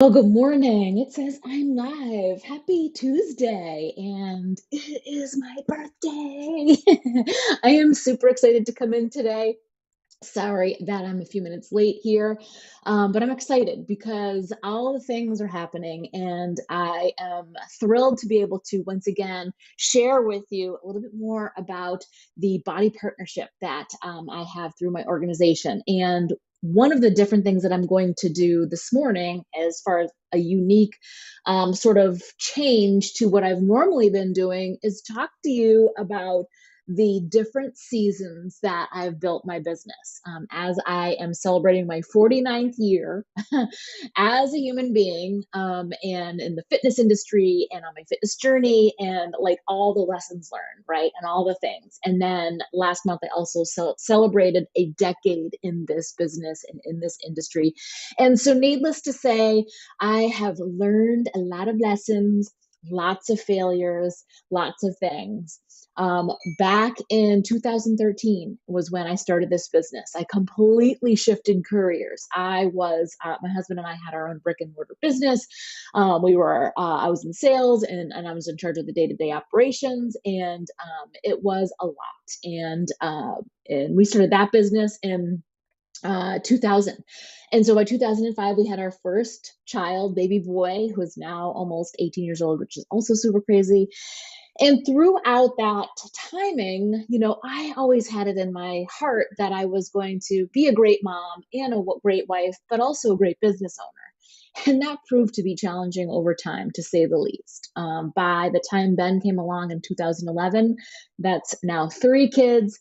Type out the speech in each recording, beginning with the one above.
Oh, good morning. It says I'm live. Happy Tuesday, and it is my birthday. I am super excited to come in today. Sorry that I'm a few minutes late here, but I'm excited because all the things are happening, and I am thrilled to be able to once again share with you a little bit more about the BODi partnership that I have through my organization. And one of the different things that I'm going to do this morning, as far as a unique sort of change to what I've normally been doing, is talk to you about the different seasons that I've built my business. As I am celebrating my 49th year as a human being, and in the fitness industry and on my fitness journey, and like all the lessons learned, right? And all the things. And then last month, I also celebrated a decade in this business and in this industry. And so, needless to say, I have learned a lot of lessons, lots of failures, lots of things. Um, Back in 2013 was when I started this business. I completely shifted careers. My husband and I had our own brick and mortar business. I was in sales, and I was in charge of the day to day operations, and it was a lot. And we started that business in 2000. And so by 2005, we had our first child, baby boy, who is now almost 18 years old, which is also super crazy. And throughout that timing, I always had it in my heart that I was going to be a great mom and a great wife, but also a great business owner. And that proved to be challenging over time, to say the least. By the time Ben came along in 2011, that's now three kids,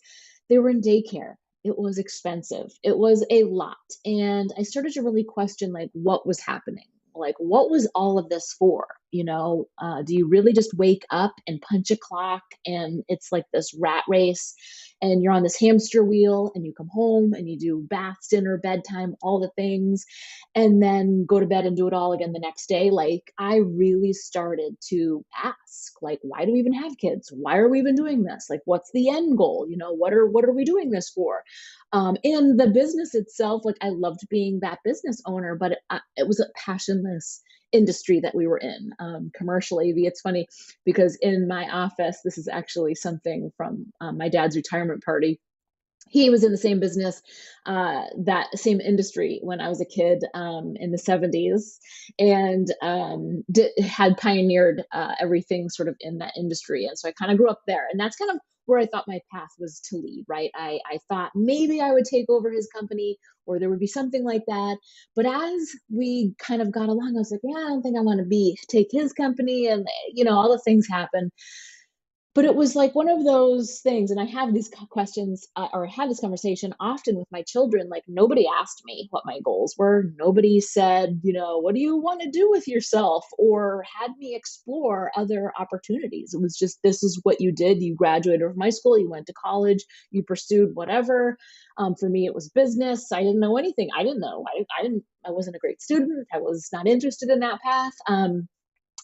they were in daycare. It was expensive. It was a lot. And I started to really question, like, what was happening? Like, what was all of this for? Do you really just wake up and punch a clock and it's like this rat race, and you're on this hamster wheel, and you come home and you do baths, dinner, bedtime, all the things, and then go to bed and do it all again the next day? Like, I really started to ask, like, why do we even have kids? Why are we even doing this? Like, what's the end goal? What are we doing this for? And the business itself, like, I loved being that business owner, but it was a passionless industry that we were in. Commercial AV. It's funny because in my office, this is actually something from my dad's retirement party. He was in the same business, that same industry when I was a kid, in the 70s, and had pioneered everything sort of in that industry. And so I kind of grew up there. And that's kind of where I thought my path was to lead, right? I thought maybe I would take over his company, or there would be something like that. But as we kind of got along, I was like, yeah, I don't think I want to take his company. And, all the things happen. But it was like one of those things, and I have these questions, or I have this conversation often with my children. Like, nobody asked me what my goals were. Nobody said, what do you want to do with yourself, or had me explore other opportunities. It was just, this is what you did. You graduated from high school, you went to college, you pursued whatever. For me, it was business. I didn't know anything. I didn't know. I wasn't a great student. I was not interested in that path.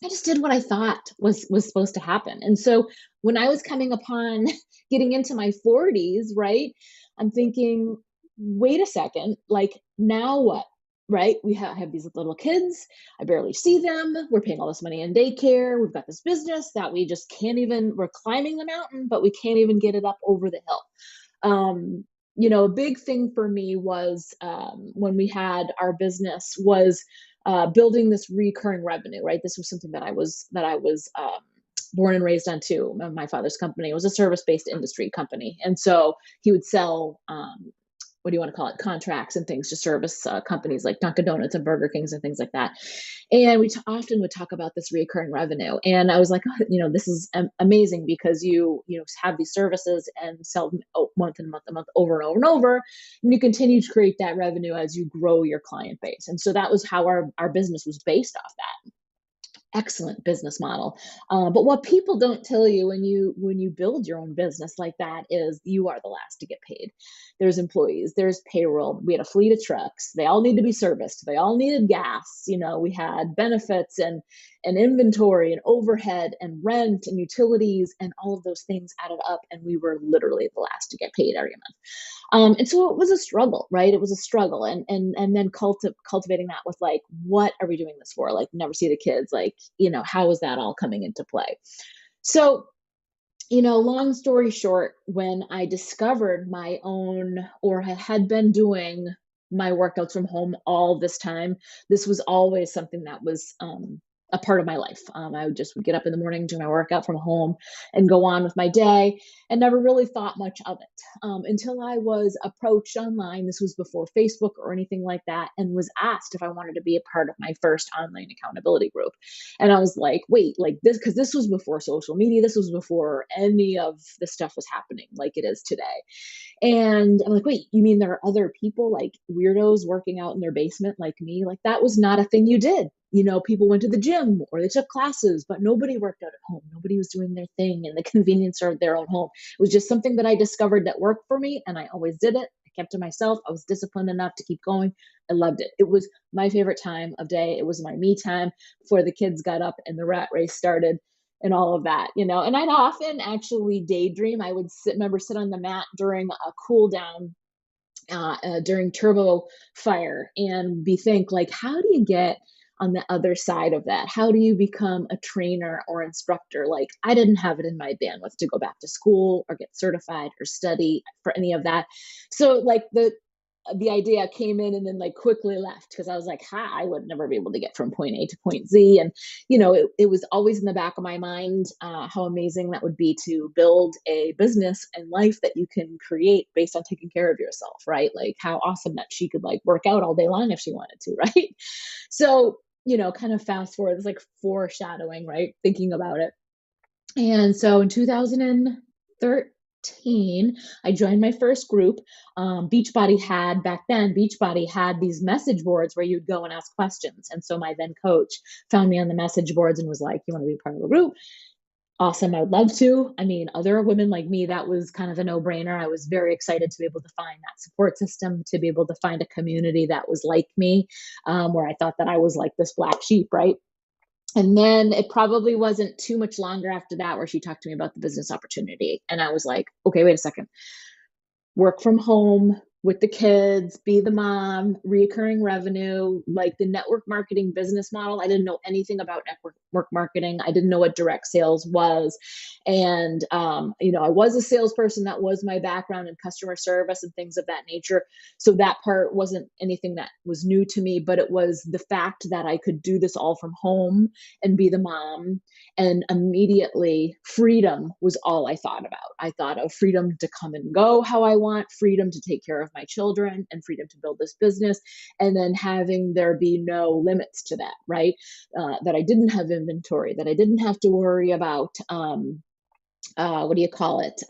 I just did what I thought was supposed to happen. And so when I was coming upon getting into my 40s, right, I'm thinking, wait a second, like, now what? Right? We have these little kids. I barely see them. We're paying all this money in daycare. We've got this business that we just can't even, we're climbing the mountain, but we can't even get it up over the hill. A big thing for me was, when we had our business, was building this recurring revenue. Right, this was something that I was born and raised on too. My father's company was a service-based industry company, and so he would sell, what do you want to call it, contracts and things to service companies like Dunkin' Donuts and Burger Kings and things like that. And we often would talk about this recurring revenue. And I was like, oh, this is amazing, because you have these services and sell them month and month and month, over and over and over. And you continue to create that revenue as you grow your client base. And so that was how our business was based off that. excellent business model. But what people don't tell you when you build your own business like that is you are the last to get paid. There's employees, there's payroll. We had a fleet of trucks. They all need to be serviced. They all needed gas. We had benefits and inventory and overhead and rent and utilities and all of those things added up, and we were literally the last to get paid every month. And so it was a struggle, right? It was a struggle, and then cultivating that with like, what are we doing this for? Like, never see the kids. Like, how is that all coming into play? So, long story short, when I discovered my own, or I had been doing my workouts from home all this time, this was always something that was a part of my life. I would get up in the morning, do my workout from home, and go on with my day, and never really thought much of it until I was approached online. This was before Facebook or anything like that, and was asked if I wanted to be a part of my first online accountability group. And I was like, wait, like this, because this was before social media. This was before any of the stuff was happening like it is today. And I'm like, wait, you mean there are other people like weirdos working out in their basement like me? Like, that was not a thing you did. People went to the gym or they took classes, but nobody worked out at home. Nobody was doing their thing in the convenience of their own home. It was just something that I discovered that worked for me, and I always did it. I kept to myself. I was disciplined enough to keep going. I loved it. It was my favorite time of day. It was my me time before the kids got up and the rat race started and all of that. And I'd often actually daydream. I would sit on the mat during a cool down, during turbo fire, and think like, how do you get on the other side of that? How do you become a trainer or instructor? Like, I didn't have it in my bandwidth to go back to school or get certified or study for any of that. So like the idea came in and then like quickly left, because I was like, I would never be able to get from point A to point Z. And, it was always in the back of my mind, how amazing that would be to build a business and life that you can create based on taking care of yourself, right? Like, how awesome that she could like work out all day long if she wanted to, right? So, kind of fast forward, it's like foreshadowing, right? Thinking about it. And so in 2013, I joined my first group. Beachbody had these message boards where you'd go and ask questions. And so my then coach found me on the message boards and was like, "You want to be part of a group?" Awesome. I would love to. I mean, other women like me, that was kind of a no brainer. I was very excited to be able to find that support system, to be able to find a community that was like me, where I thought that I was like this black sheep, right? And then it probably wasn't too much longer after that where she talked to me about the business opportunity. And I was like, okay, wait a second. Work from home with the kids, be the mom, recurring revenue, like the network marketing business model. I didn't know anything about network marketing. I didn't know what direct sales was. And, I was a salesperson. That was my background in customer service and things of that nature. So that part wasn't anything that was new to me, but it was the fact that I could do this all from home and be the mom. And immediately, freedom was all I thought about. I thought of freedom to come and go how I want, freedom to take care of my children, and freedom to build this business. And then having there be no limits to that, right? That I didn't have inventory, that I didn't have to worry about, what do you call it?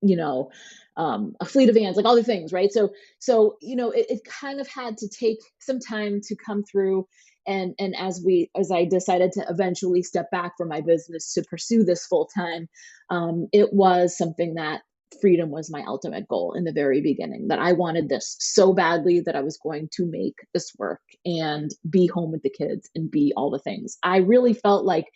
You know, a fleet of vans, like all the things, right? So it kind of had to take some time to come through. And as I decided to eventually step back from my business to pursue this full time, it was something that freedom was my ultimate goal in the very beginning, that I wanted this so badly that I was going to make this work and be home with the kids and be all the things. I really felt like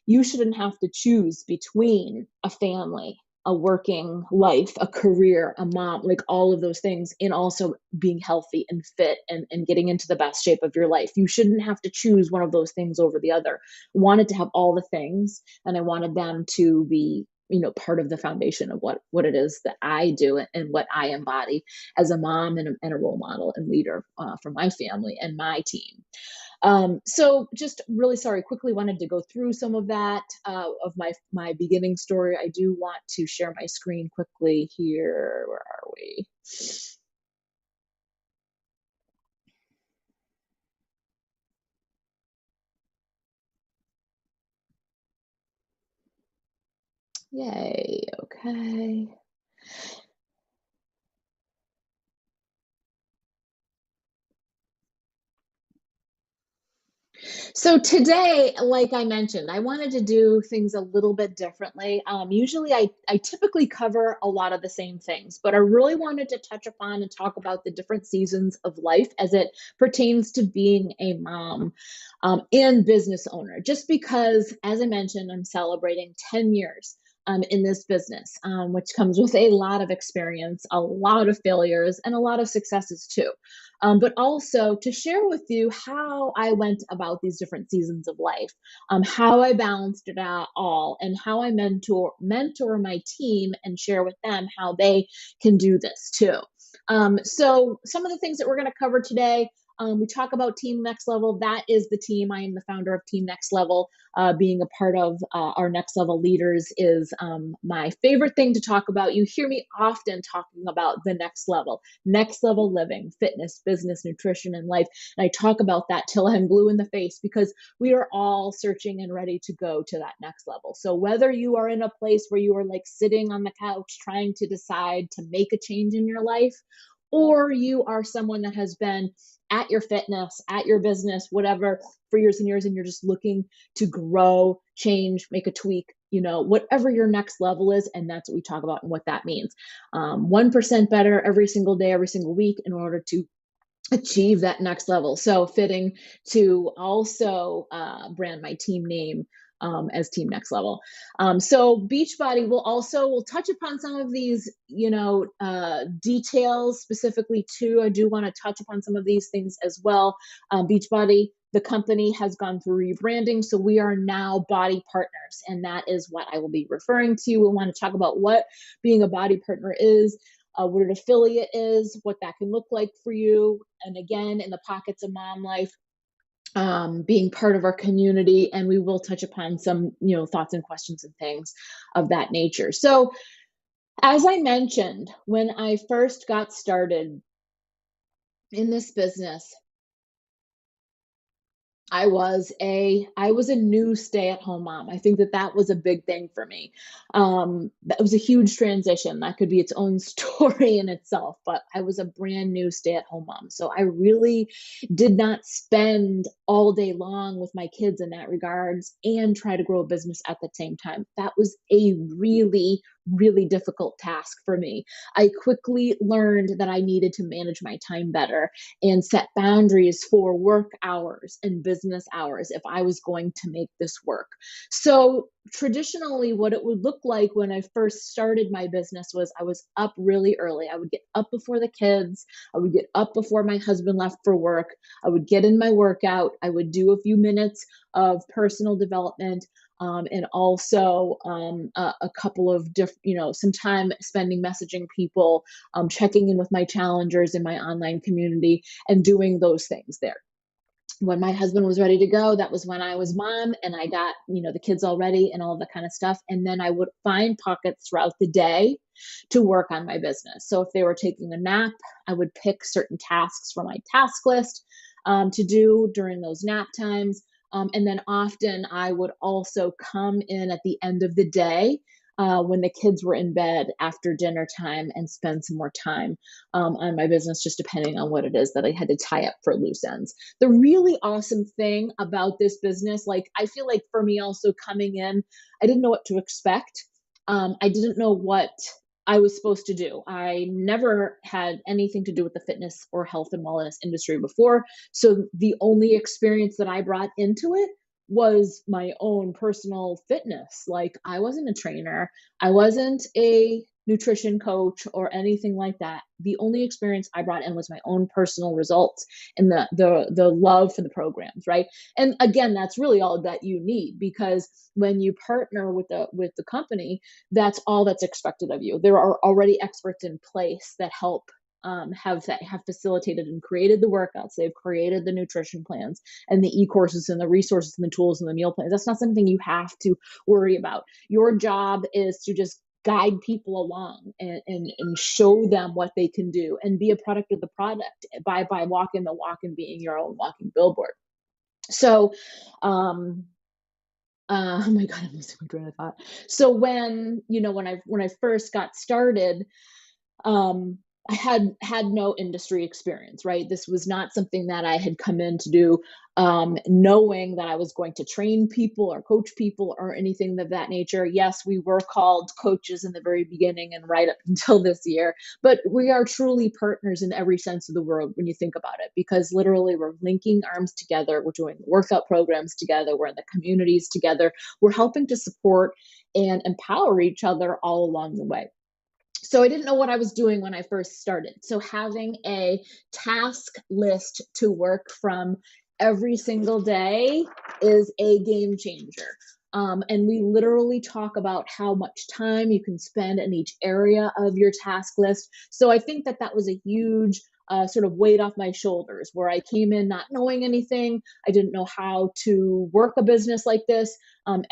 you shouldn't have to choose between a family, a working life, a career, a mom, like all of those things, and also being healthy and fit and getting into the best shape of your life. You shouldn't have to choose one of those things over the other. I wanted to have all the things, and I wanted them to be, part of the foundation of what it is that I do and what I embody as a mom and a role model and leader for my family and my team. So just really sorry, quickly wanted to go through some of that, of my beginning story. I do want to share my screen quickly here. Where are we? Yay. Okay. So today, like I mentioned, I wanted to do things a little bit differently. Usually, I typically cover a lot of the same things, but I really wanted to touch upon and talk about the different seasons of life as it pertains to being a mom and business owner. Just because, as I mentioned, I'm celebrating 10 years. In this business, which comes with a lot of experience, a lot of failures, and a lot of successes too. But also to share with you how I went about these different seasons of life, how I balanced it out all, and how I mentor my team and share with them how they can do this too. So some of the things that we're going to cover today. We talk about Team Next Level. That is the team. I am the founder of Team Next Level. Being a part of our Next Level leaders is my favorite thing to talk about. You hear me often talking about the next level living, fitness, business, nutrition, and life. And I talk about that till I'm blue in the face because we are all searching and ready to go to that next level. So whether you are in a place where you are like sitting on the couch trying to decide to make a change in your life, or you are someone that has been at your fitness, at your business, whatever, for years and years, and you're just looking to grow, change, make a tweak, whatever your next level is. And that's what we talk about and what that means. 1% better every single day, every single week in order to achieve that next level. So fitting to also brand my team name as Team Next Level. So Beachbody will touch upon some of these, details specifically too. I do want to touch upon some of these things as well. Beachbody, the company has gone through rebranding, so we are now BODi Partners, and that is what I will be referring to. We want to talk about what being a BODi Partner is, what an affiliate is, what that can look like for you. And again, in the pockets of mom life, being part of our community. And we will touch upon some, thoughts and questions and things of that nature. So as I mentioned, when I first got started in this business, I was a new stay-at-home mom. I think that was a big thing for me. That was a huge transition. That could be its own story in itself, but I was a brand new stay-at-home mom. So I really did not spend all day long with my kids in that regards and try to grow a business at the same time. That was a really, really difficult task for me. I quickly learned that I needed to manage my time better and set boundaries for work hours and business hours if I was going to make this work. So traditionally, what it would look like when I first started my business was I was up really early. I would get up before the kids. I would get up before my husband left for work. I would get in my workout. I would do a few minutes of personal development. And also a couple of different, some time spending messaging people, checking in with my challengers in my online community, and doing those things there. When my husband was ready to go, that was when I was mom and I got, the kids all ready and all that kind of stuff. And then I would find pockets throughout the day to work on my business. So if they were taking a nap, I would pick certain tasks from my task list to do during those nap times. And then often I would also come in at the end of the day when the kids were in bed after dinner time and spend some more time on my business, just depending on what it is that I had to tie up for loose ends. The really awesome thing about this business, like I feel like for me also coming in, I didn't know what to expect. I didn't know what I was supposed to do. I never had anything to do with the fitness or health and wellness industry before. So the only experience that I brought into it was my own personal fitness. Like I wasn't a trainer, I wasn't a nutrition coach or anything like that. The only experience I brought in was my own personal results and the love for the programs, right? And again, that's really all that you need, because when you partner with the company, that's all that's expected of you. There are already experts in place that help have facilitated and created the workouts. They've created the nutrition plans and the e-courses and the resources and the tools and the meal plans. That's not something you have to worry about. Your job is to just guide people along and show them what they can do and be a product of the product by walking the walk and being your own walking billboard. So oh my God, I'm losing my train of thought. So when I first got started, um, I had no industry experience, right? This was not something that I had come in to do, knowing that I was going to train people or coach people or anything of that nature. Yes, we were called coaches in the very beginning and right up until this year, but we are truly partners in every sense of the word when you think about it, because literally we're linking arms together, we're doing workout programs together, we're in the communities together, we're helping to support and empower each other all along the way. So I didn't know what I was doing when I first started. So having a task list to work from every single day is a game changer. And we literally talk about how much time you can spend in each area of your task list. So I think that that was a huge sort of weight off my shoulders, where I came in not knowing anything. I didn't know how to work a business like this.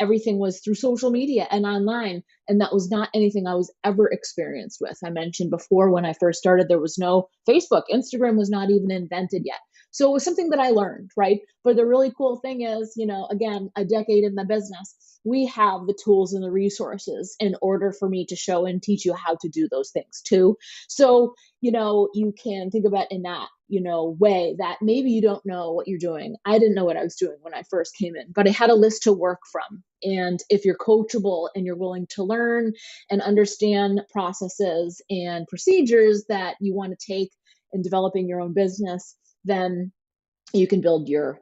Everything was through social media and online, and that was not anything I was ever experienced with. I mentioned before, when I first started, there was no Facebook. Instagram was not even invented yet. So it was something that I learned, right? But the really cool thing is, again, a decade in the business, we have the tools and the resources in order for me to show and teach you how to do those things too. So, you can think about in that, way that maybe you don't know what you're doing. I didn't know what I was doing when I first came in, but I had a list to work from. And if you're coachable and you're willing to learn and understand processes and procedures that you want to take in developing your own business, then you can build your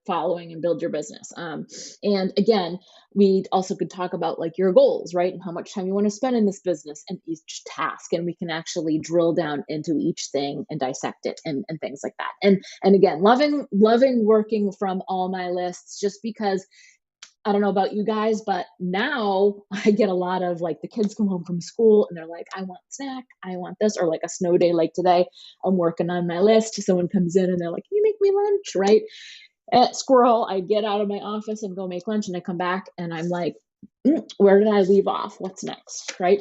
following and build your business. And again, we also could talk about like your goals, right? And how much time you want to spend in this business and each task. And we can actually drill down into each thing and dissect it and things like that. And again, loving working from all my lists, just because I don't know about you guys, but now I get a lot of like the kids come home from school and they're like, I want snack, I want this, or like a snow day like today, I'm working on my list. Someone comes in and they're like, can you make me lunch, right? At Squirrel, I get out of my office and go make lunch, and I come back and I'm like, where did I leave off? What's next, right?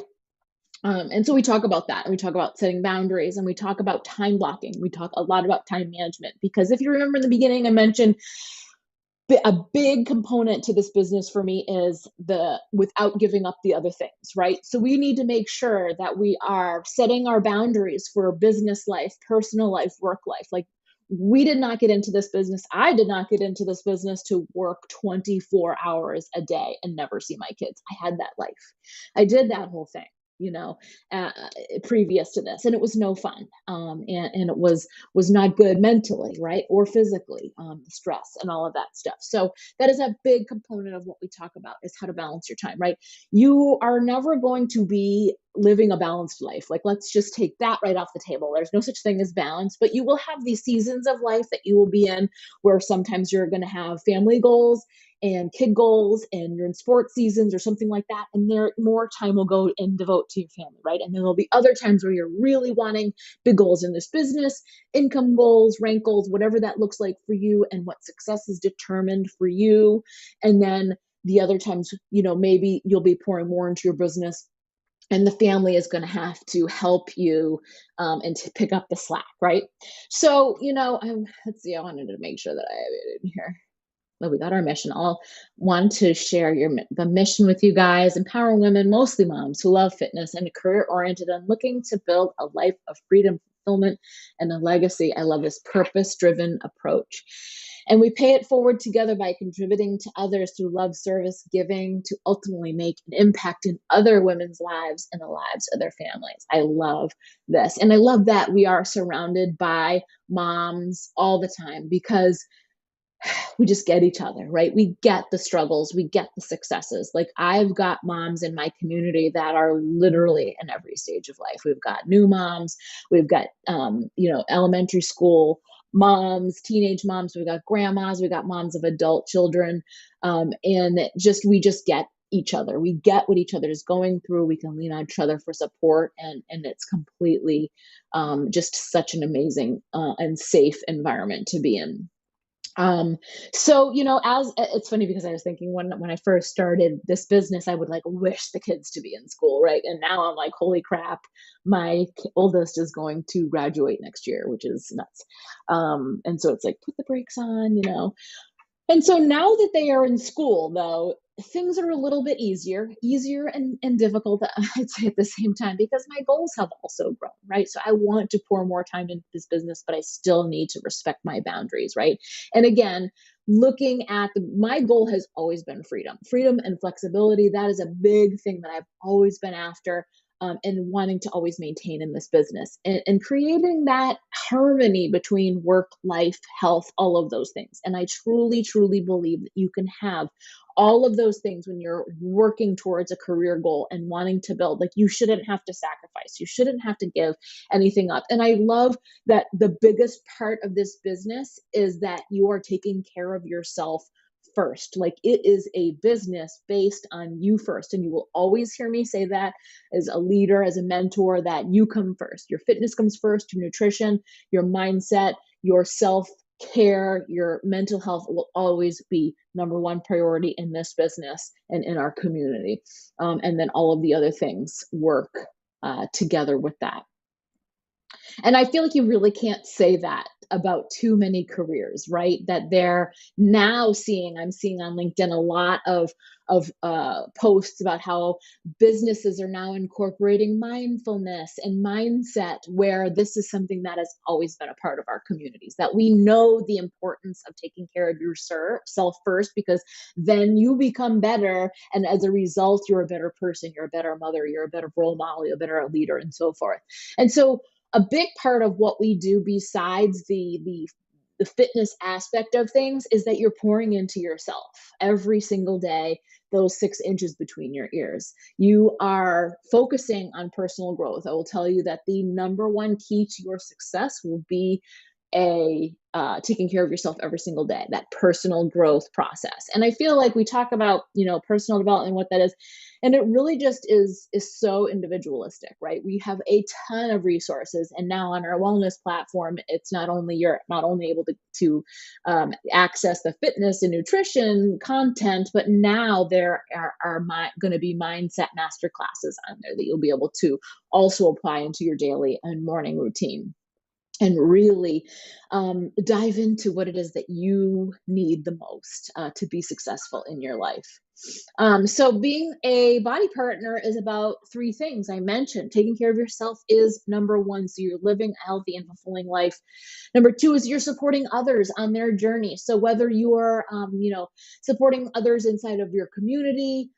And so we talk about that, and we talk about setting boundaries, and we talk about time blocking. We talk a lot about time management, because if you remember in the beginning, I mentioned a big component to this business for me is the without giving up the other things, right? So we need to make sure that we are setting our boundaries for business life, personal life, work life. Like, we did not get into this business. I did not get into this business to work 24 hours a day and never see my kids. I had that life. I did that whole thing, you know, uh, previous to this, and it was no fun. And it was not good mentally, right, or physically, stress and all of that stuff. So that is a big component of what we talk about, is how to balance your time, right? You are never going to be living a balanced life. Like, let's just take that right off the table. There's no such thing as balance, but you will have these seasons of life that you will be in, where sometimes you're going to have family goals and kid goals, and you're in sports seasons or something like that, and there more time will go and devote to your family, right? And then there'll be other times where you're really wanting big goals in this business, income goals, rank goals, whatever that looks like for you, and what success is determined for you. And then the other times, maybe you'll be pouring more into your business, and the family is going to have to help you, and to pick up the slack, right? So, let's see, I wanted to make sure that I have it in here. Well, we got our mission. I'll want to share the mission with you guys: empowering women, mostly moms, who love fitness and are career oriented and looking to build a life of freedom, fulfillment, and a legacy. I love this purpose driven approach. And we pay it forward together by contributing to others through love, service, giving, to ultimately make an impact in other women's lives and the lives of their families. I love this. And I love that we are surrounded by moms all the time, because we just get each other, right? We get the struggles, we get the successes. Like, I've got moms in my community that are literally in every stage of life. We've got new moms, we've got elementary school moms, teenage moms, we've got grandmas, we've got moms of adult children, and we just get each other. We get what each other is going through. We can lean on each other for support, and it's completely just such an amazing and safe environment to be in. So, as it's funny, because I was thinking, when I first started this business, I would like wish the kids to be in school, right? And now I'm like, holy crap, my oldest is going to graduate next year, which is nuts. And so it's like, put the brakes on. And so now that they are in school, though, things are a little bit easier and difficult, I'd say at the same time, because my goals have also grown, right? So I want to pour more time into this business, but I still need to respect my boundaries, right? And again, looking at my goal has always been freedom and flexibility. That is a big thing that I've always been after. And wanting to always maintain in this business and creating that harmony between work, life, health, all of those things. And I truly, truly believe that you can have all of those things when you're working towards a career goal and wanting to build. Like, you shouldn't have to sacrifice, you shouldn't have to give anything up. And I love that the biggest part of this business is that you are taking care of yourself first. Like, it is a business based on you first. And you will always hear me say that as a leader, as a mentor, that you come first. Your fitness comes first, your nutrition, your mindset, your self care, your mental health will always be number one priority in this business and in our community. And then all of the other things work together with that. And I feel like you really can't say that about too many careers, right? That they're now seeing, I'm seeing on LinkedIn a lot of posts about how businesses are now incorporating mindfulness and mindset, where this is something that has always been a part of our communities, that we know the importance of taking care of yourself first, because then you become better. And as a result, you're a better person, you're a better mother, you're a better role model, you're a better leader, and so forth. And so a big part of what we do, besides the fitness aspect of things, is that you're pouring into yourself every single day, those 6 inches between your ears. You are focusing on personal growth. I will tell you that the number one key to your success will be a taking care of yourself every single day, that personal growth process. And I feel like we talk about, personal development, what that is, and it really just is so individualistic, right? We have a ton of resources, and now on our wellness platform, it's not only you're not only able to access the fitness and nutrition content, but now there are going to be mindset master classes on there that you'll be able to also apply into your daily and morning routine, and really dive into what it is that you need the most to be successful in your life. So being a body partner is about three things I mentioned. Taking care of yourself is number one. So you're living a healthy and fulfilling life. Number two is you're supporting others on their journey. So whether you are, supporting others inside of your community,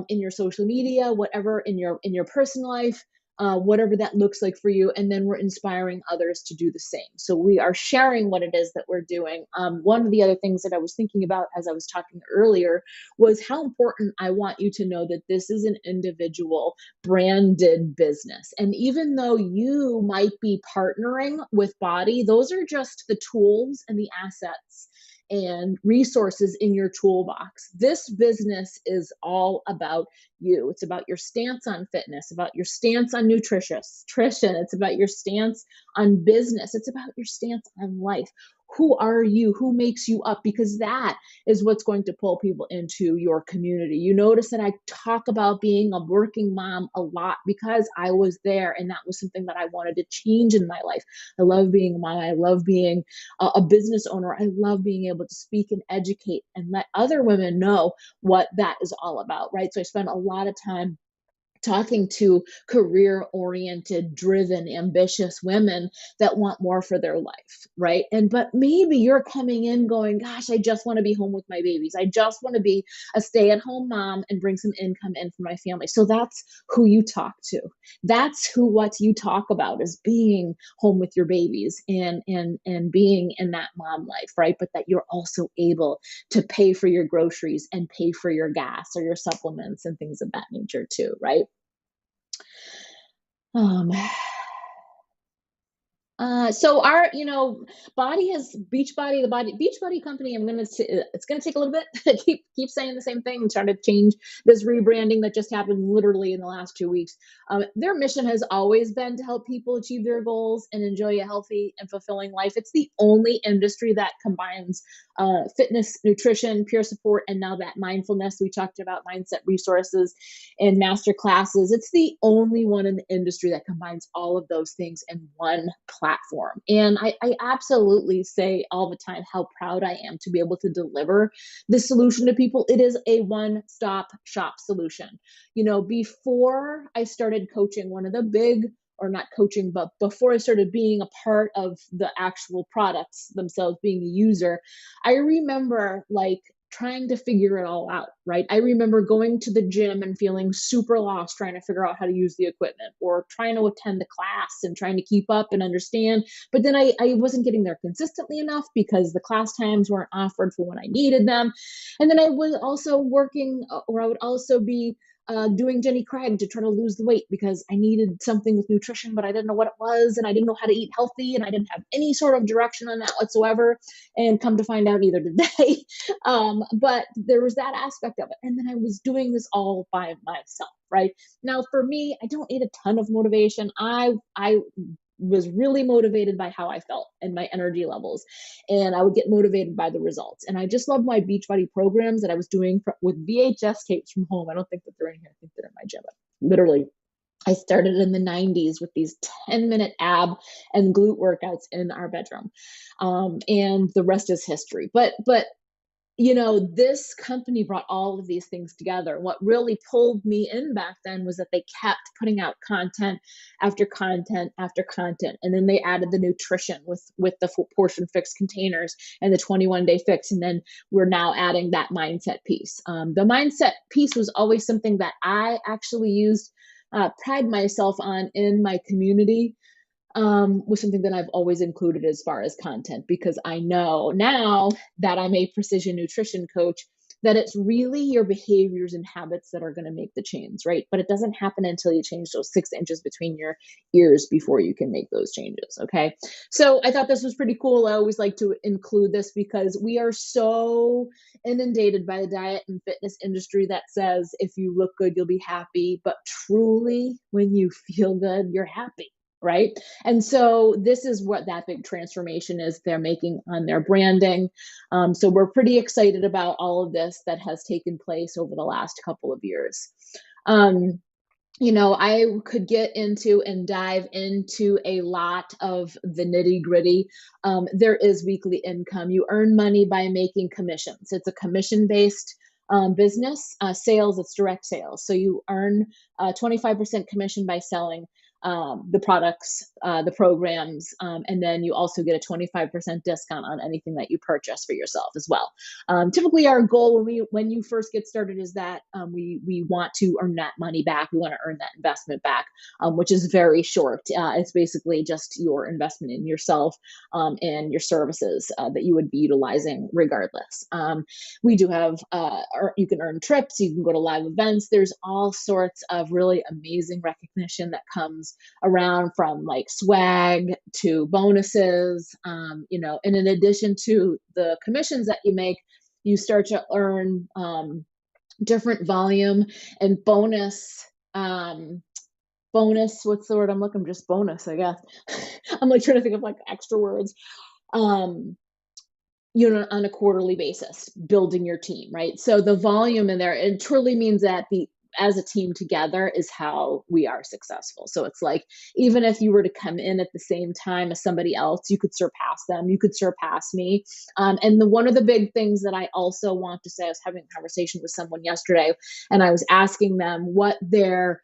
in your social media, whatever, in your personal life, whatever that looks like for you. And then we're inspiring others to do the same. So we are sharing what it is that we're doing. One of the other things that I was thinking about as I was talking earlier was how important I want you to know that this is an individual branded business. And even though you might be partnering with BODi, those are just the tools and the assets and resources in your toolbox. This business is all about you. It's about your stance on fitness, about your stance on nutrition. It's about your stance on business. It's about your stance on life. Who are you? Who makes you up? Because that is what's going to pull people into your community. You notice that I talk about being a working mom a lot because I was there, and that was something that I wanted to change in my life. I love being a mom. I love being a business owner. I love being able to speak and educate and let other women know what that is all about, right? So I spend a lot of time talking to career oriented, driven, ambitious women that want more for their life, right? But maybe you're coming in going, gosh, I just want to be home with my babies. I just want to be a stay at home mom and bring some income in for my family. So that's who you talk to. That's what you talk about, is being home with your babies and being in that mom life, right? But that you're also able to pay for your groceries and pay for your gas or your supplements and things of that nature too, right? Um, so our, BODi has Beachbody, the Beachbody company. It's gonna take a little bit. keep saying the same thing and trying to change this rebranding that just happened literally in the last 2 weeks. Their mission has always been to help people achieve their goals and enjoy a healthy and fulfilling life. It's the only industry that combines fitness, nutrition, peer support, and now that mindfulness. We talked about mindset resources and master classes. It's the only one in the industry that combines all of those things in one platform. And I absolutely say all the time how proud I am to be able to deliver this solution to people. It is a one-stop shop solution. Before I started coaching, one of the big, or not coaching, but before I started being a part of the actual products themselves, being a user, I remember like trying to figure it all out, right? I remember going to the gym and feeling super lost trying to figure out how to use the equipment, or trying to attend the class and trying to keep up and understand. But then I wasn't getting there consistently enough because the class times weren't offered for when I needed them. And then I was also working, or I would also be doing Jenny Craig to try to lose the weight because I needed something with nutrition, but I didn't know what it was, and I didn't know how to eat healthy, and I didn't have any sort of direction on that whatsoever. And come to find out, neither did they. But there was that aspect of it. And then I was doing this all by myself, right? Now, for me, I don't need a ton of motivation. I was really motivated by how I felt and my energy levels. And I would get motivated by the results. And I just love my Beachbody programs that I was doing with VHS tapes from home. I don't think that they're in here. I think they're in my gym. But literally, I started in the 90s with these 10-minute ab and glute workouts in our bedroom. And the rest is history. But this company brought all of these things together. What really pulled me in back then was that they kept putting out content after content after content. And then they added the nutrition with the portion fix containers and the 21-day fix. And then we're now adding that mindset piece. The mindset piece was always something that I actually used, pride myself on in my community, was something that I've always included as far as content, because I know now that I'm a precision nutrition coach that it's really your behaviors and habits that are going to make the change, right? But it doesn't happen until you change those 6 inches between your ears before you can make those changes. Okay. So I thought this was pretty cool. I always like to include this because we are so inundated by the diet and fitness industry that says if you look good, you'll be happy. But truly, when you feel good, you're happy. Right. And so this is what that big transformation is they're making on their branding. So we're pretty excited about all of this that has taken place over the last couple of years. I could get into and dive into a lot of the nitty gritty. There is weekly income. You earn money by making commissions. It's a commission based business. Sales, it's direct sales. So you earn 25% commission by selling the products, the programs, and then you also get a 25% discount on anything that you purchase for yourself as well. Typically, our goal when you first get started is that we want to earn that money back. We want to earn that investment back, which is very short. It's basically just your investment in yourself and your services that you would be utilizing regardless. We do have, you can earn trips, you can go to live events. There's all sorts of really amazing recognition that comes around, from like swag to bonuses, and in addition to the commissions that you make, you start to earn different volume and bonus, what's the word I'm looking, just bonus, I guess. I'm like trying to think of like extra words. On a quarterly basis, building your team, right? So the volume in there, it truly means that as a team together is how we are successful. So it's like, even if you were to come in at the same time as somebody else, you could surpass them, you could surpass me. And one of the big things that I also want to say, I was having a conversation with someone yesterday, and I was asking them what their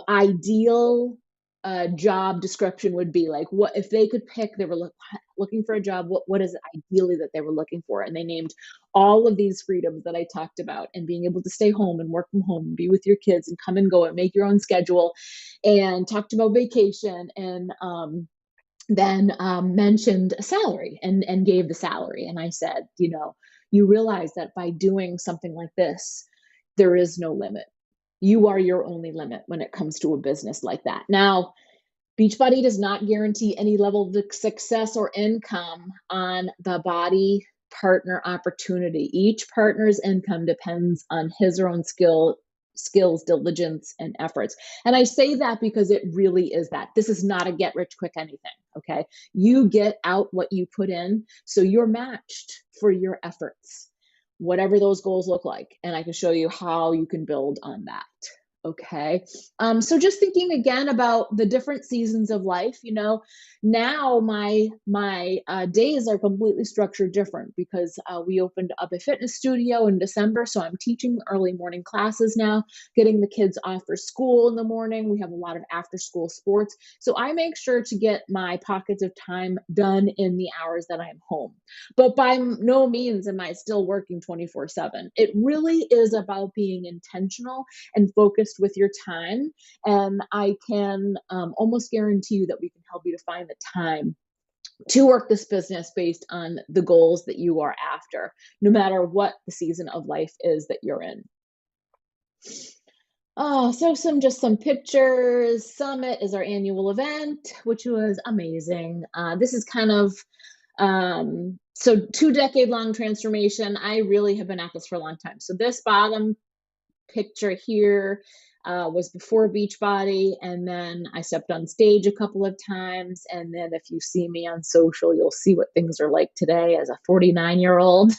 ideal job description would be. Like, what if they could pick, they were looking for a job, what is it ideally that they were looking for? And they named all of these freedoms that I talked about, and being able to stay home and work from home and be with your kids and come and go and make your own schedule, and talked about vacation, and then mentioned a salary, and gave the salary. And I said, you realize that by doing something like this, there is no limit. You are your only limit when it comes to a business like that. Now, Beachbody does not guarantee any level of success or income on the BODi Partner opportunity. Each partner's income depends on his or own skills, diligence, and efforts. And I say that because it really is that. This is not a get rich quick anything, okay? You get out what you put in, so you're matched for your efforts, whatever those goals look like. And I can show you how you can build on that. Okay. So just thinking again about the different seasons of life, now my days are completely structured different because we opened up a fitness studio in December. So I'm teaching early morning classes now, getting the kids off for school in the morning. We have a lot of after school sports. So I make sure to get my pockets of time done in the hours that I'm home. But by no means am I still working 24/7. It really is about being intentional and focused with your time. And I can almost guarantee you that we can help you to find the time to work this business based on the goals that you are after, no matter what the season of life is that you're in. Oh, so some pictures. Summit is our annual event, which was amazing. This is kind of so 2 decade long transformation. I really have been at this for a long time. So this bottom picture here was before Beachbody, and then I stepped on stage a couple of times. And then if you see me on social, you'll see what things are like today as a 49-year-old.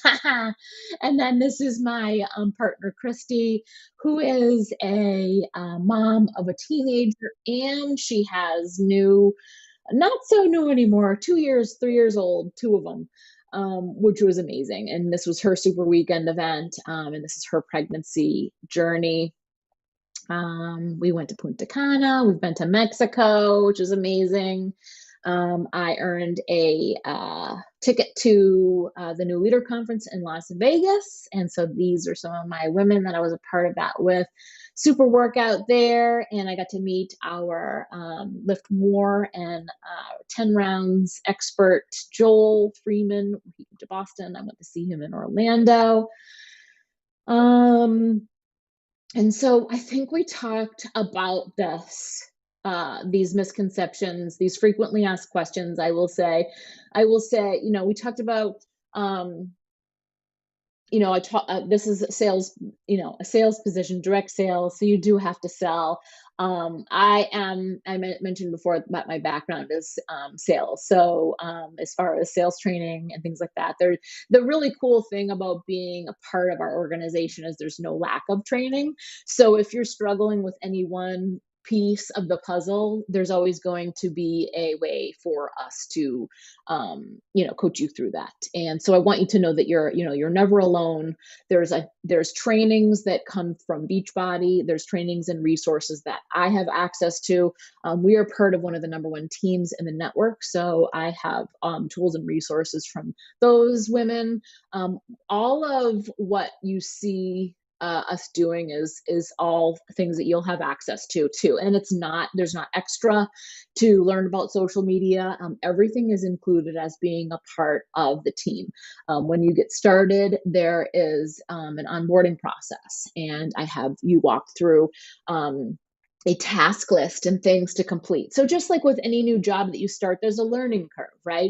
And then this is my partner, Christy, who is a mom of a teenager, and she has not so new anymore, 2 years, 3 years old, two of them, which was amazing. And this was her super weekend event, and this is her pregnancy journey. We went to Punta Cana, we've been to Mexico, which is amazing. I earned a ticket to the New Leader Conference in Las Vegas. And so these are some of my women that I was a part of that with. Super workout there. And I got to meet our Lift More and 10 rounds expert, Joel Freeman. He came to Boston. I went to see him in Orlando. And so I think we talked about these misconceptions, these frequently asked questions. We talked about, um, this is sales, a sales position, direct sales. So you do have to sell. Mentioned before that my background is sales. So as far as sales training and things like that, the really cool thing about being a part of our organization is there's no lack of training. So if you're struggling with any one piece of the puzzle, there's always going to be a way for us to coach you through that. And so I want you to know that you're never alone. There's trainings that come from Beachbody. There's trainings and resources that I have access to. We are part of one of the number one teams in the network, so I have tools and resources from those women. All of what you see us doing is all things that you'll have access to too. And there's not extra to learn about social media. Everything is included as being a part of the team. When you get started, there is an onboarding process, and I have you walk through a task list and things to complete. So just like with any new job that you start, there's a learning curve, right?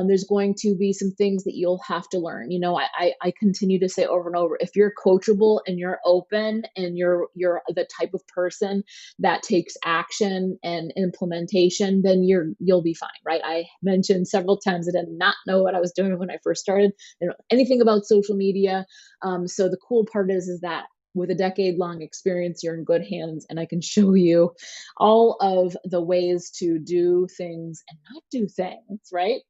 There's going to be some things that you'll have to learn. I continue to say over and over, if you're coachable and you're open and you're the type of person that takes action and implementation, then you'll be fine, right? I mentioned several times that I did not know what I was doing when I first started. I didn't know anything about social media. So the cool part is that with a decade-long experience, you're in good hands, and I can show you all of the ways to do things and not do things, right?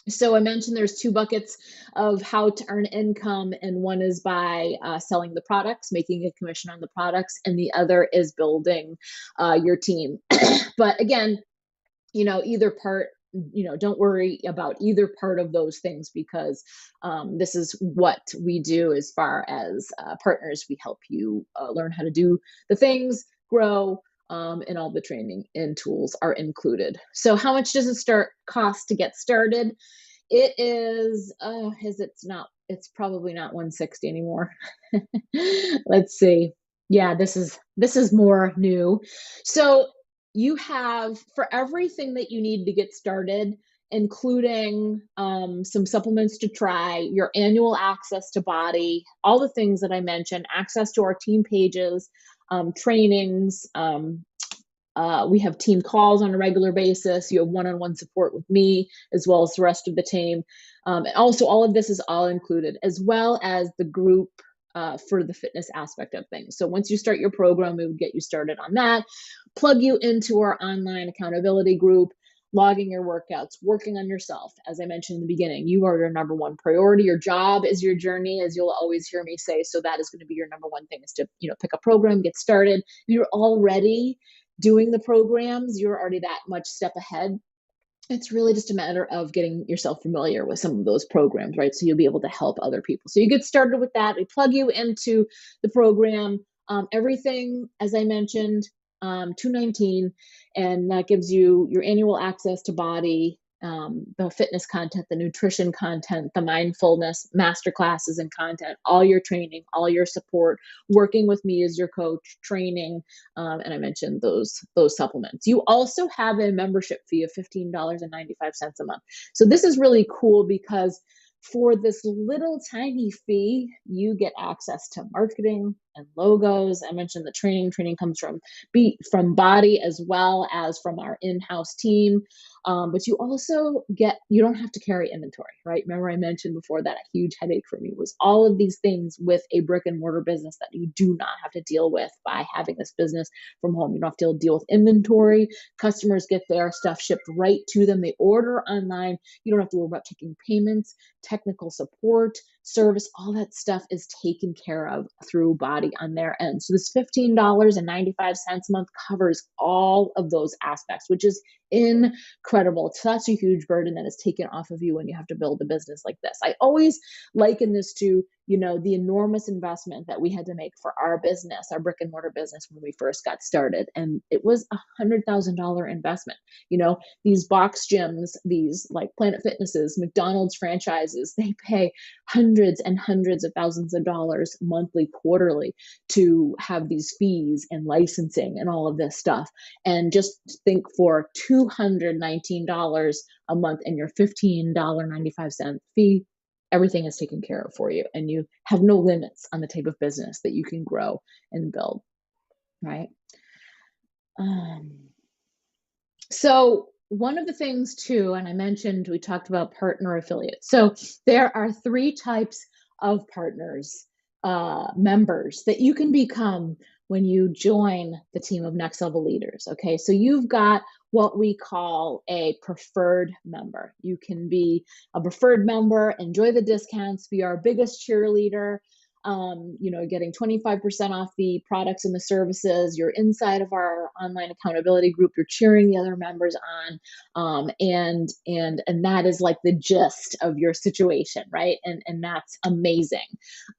So I mentioned there's two buckets of how to earn income, and one is by selling the products, making a commission on the products, and the other is building your team. But again, either part, don't worry about either part of those things, because this is what we do as far as partners. We help you learn how to do the things, grow, and all the training and tools are included. So how much does it cost to get started? It it's probably not 160 anymore. Let's see. Yeah, this is more new. So you have, for everything that you need to get started, including some supplements to try, your annual access to BODi, all the things that I mentioned, access to our team pages, trainings. We have team calls on a regular basis. You have one-on-one support with me as well as the rest of the team. And also all of this is all included, as well as the group for the fitness aspect of things. So once you start your program, we would get you started on that, plug you into our online accountability group, logging your workouts, working on yourself. As I mentioned in the beginning, you are your number one priority. Your job is your journey, as you'll always hear me say. So that is going to be your number one thing, is to, pick a program, get started. If you're already doing the programs, you're already that much step ahead. It's really just a matter of getting yourself familiar with some of those programs, right? So you'll be able to help other people. So you get started with that. We plug you into the program. Everything, as I mentioned, $219, and that gives you your annual access to BODi, the fitness content, the nutrition content, the mindfulness master classes and content, all your training, all your support, working with me as your coach, training, and I mentioned those supplements. You also have a membership fee of $15.95 a month. So this is really cool because for this little tiny fee, you get access to marketing and logos. I mentioned the training. Training comes from BODi as well as from our in-house team. But you also you don't have to carry inventory, right? Remember I mentioned before that a huge headache for me was all of these things with a brick and mortar business that you do not have to deal with by having this business from home. You don't have to deal with inventory. Customers get their stuff shipped right to them. They order online. You don't have to worry about taking payments, technical support, service, all that stuff is taken care of through BODi on their end. So this $15.95 a month covers all of those aspects, which is incredible. It's such a huge burden that is taken off of you when you have to build a business like this. I always liken this to, the enormous investment that we had to make for our business, our brick and mortar business, when we first got started. And it was $100,000 investment. These box gyms, these like Planet Fitnesses, McDonald's franchises, they pay hundreds and hundreds of thousands of dollars monthly, quarterly to have these fees and licensing and all of this stuff. And just think, for $219 a month and your $15.95 fee, everything is taken care of for you. And you have no limits on the type of business that you can grow and build, right? So one of the things too, and I mentioned, we talked about partner affiliates. So there are 3 types of partners, members that you can become when you join the team of Next Level Leaders. Okay, so you've got what we call a preferred member. You can be a preferred member, enjoy the discounts, be our biggest cheerleader, getting 25% off the products and the services. You're inside of our online accountability group. You're cheering the other members on, and that is like the gist of your situation, right? And that's amazing.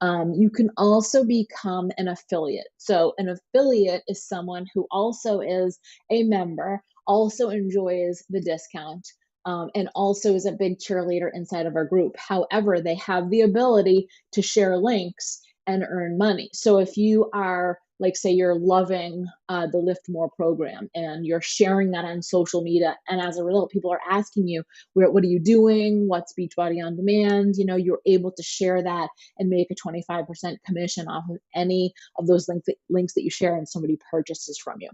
You can also become an affiliate. So an affiliate is someone who also is a member, also enjoys the discount, and also is a big cheerleader inside of our group. However, they have the ability to share links and earn money. So if you are, like, say you're loving the Lift More program and you're sharing that on social media, and as a result, people are asking you, what are you doing? What's Beachbody On Demand? You're able to share that and make a 25% commission off of any of those links that you share and somebody purchases from you.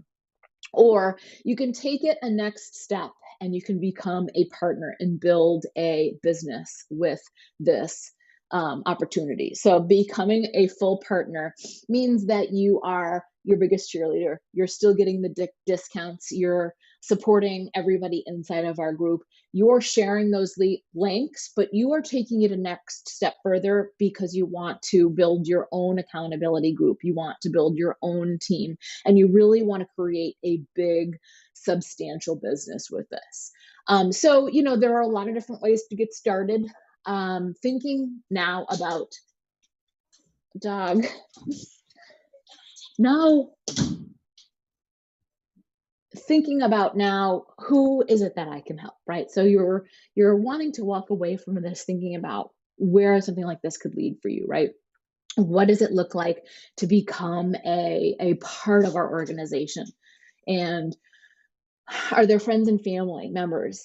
Or you can take it a next step and you can become a partner and build a business with this opportunity. So becoming a full partner means that you are your biggest cheerleader. You're still getting the discounts. You're supporting everybody inside of our group. You're sharing those links, but you are taking it a next step further because you want to build your own accountability group. You want to build your own team, and you really want to create a big, substantial business with this. So, there are a lot of different ways to get started. Thinking now about dog. No. Thinking about now, who is it that I can help, right? So you're wanting to walk away from this thinking about where something like this could lead for you, right? What does it look like to become a part of our organization? And are there friends and family members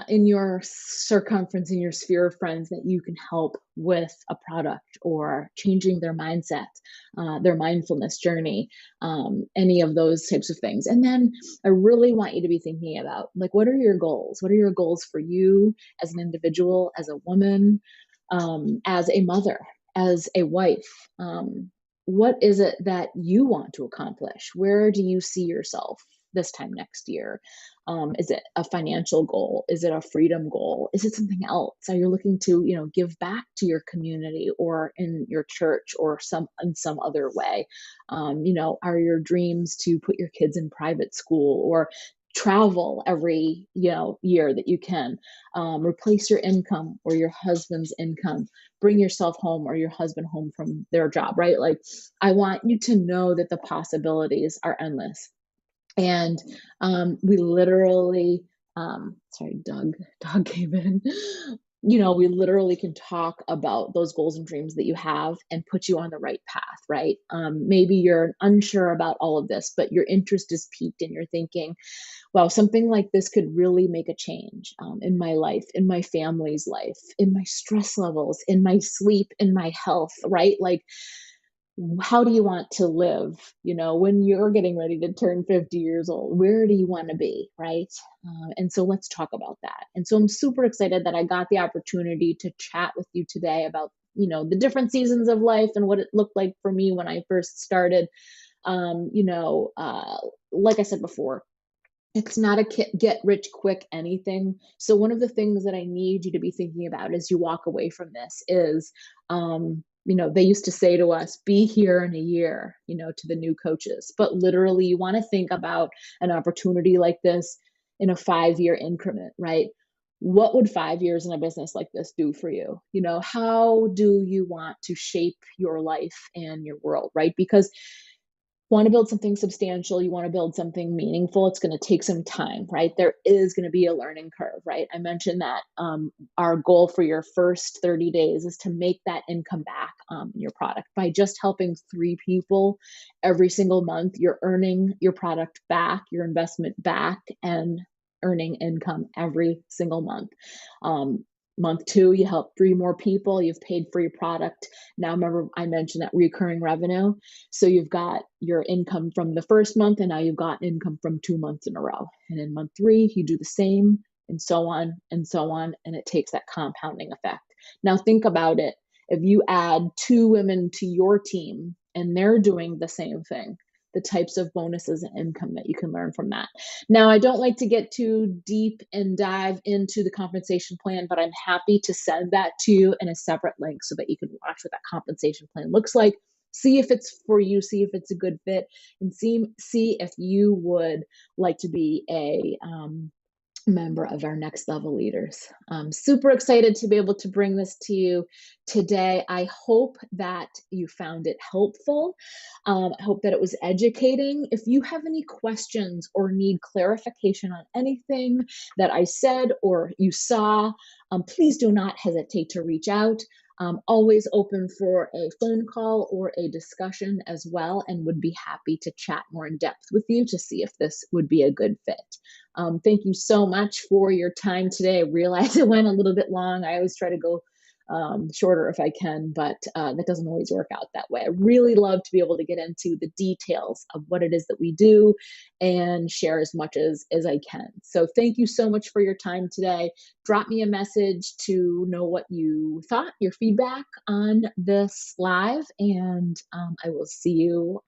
in your circumference, in your sphere of friends, that you can help with a product or changing their mindset, their mindfulness journey, any of those types of things? And then I really want you to be thinking about, like, what are your goals? What are your goals for you as an individual, as a woman, as a mother, as a wife, what is it that you want to accomplish? Where do you see yourself this time next year? Is it a financial goal? Is it a freedom goal? Is it something else? Are you looking to, give back to your community or in your church or in some other way? Are your dreams to put your kids in private school or travel every, year that you can? Replace your income or your husband's income, bring yourself home or your husband home from their job, right? Like, I want you to know that the possibilities are endless. And we literally, sorry, dog came in. We literally can talk about those goals and dreams that you have and put you on the right path, right? Maybe you're unsure about all of this, but your interest is piqued and you're thinking, wow, something like this could really make a change in my life, in my family's life, in my stress levels, in my sleep, in my health, right? Like, how do you want to live, when you're getting ready to turn 50 years old? Where do you want to be, right? And so let's talk about that. And so I'm super excited that I got the opportunity to chat with you today about, the different seasons of life and what it looked like for me when I first started. Like I said before, it's not a get rich quick anything. So one of the things that I need you to be thinking about as you walk away from this is, they used to say to us, be here in a year, to the new coaches. But literally, you want to think about an opportunity like this in a 5-year increment, right? What would 5 years in a business like this do for you? How do you want to shape your life and your world, right? Because want to build something substantial, you want to build something meaningful, it's going to take some time, right? There is going to be a learning curve, right? I mentioned that our goal for your first 30 days is to make that income back in your product. By just helping 3 people every single month, you're earning your product back, your investment back, and earning income every single month. Month 2, you help 3 more people, you've paid for your product. Now, remember, I mentioned that recurring revenue. So you've got your income from the first month, and now you've got income from 2 months in a row. And in month 3, you do the same, and so on and so on. And it takes that compounding effect. Now, think about it. If you add 2 women to your team and they're doing the same thing, the types of bonuses and income that you can learn from that. Now, I don't like to get too deep and dive into the compensation plan, but I'm happy to send that to you in a separate link so that you can watch what that compensation plan looks like. See if it's for you, see if it's a good fit, and see if you would like to be a member of our next level leaders. I'm super excited to be able to bring this to you today. I hope that you found it helpful. I hope that it was educating. If you have any questions or need clarification on anything that I said or you saw, please do not hesitate to reach out. Always open for a phone call or a discussion as well, and would be happy to chat more in depth with you to see if this would be a good fit. Thank you so much for your time today. I realize it went a little bit long. I always try to go shorter if I can, but that doesn't always work out that way. I really love to be able to get into the details of what it is that we do and share as much as I can. So thank you so much for your time today. Drop me a message to know what you thought, your feedback on this live, and I will see you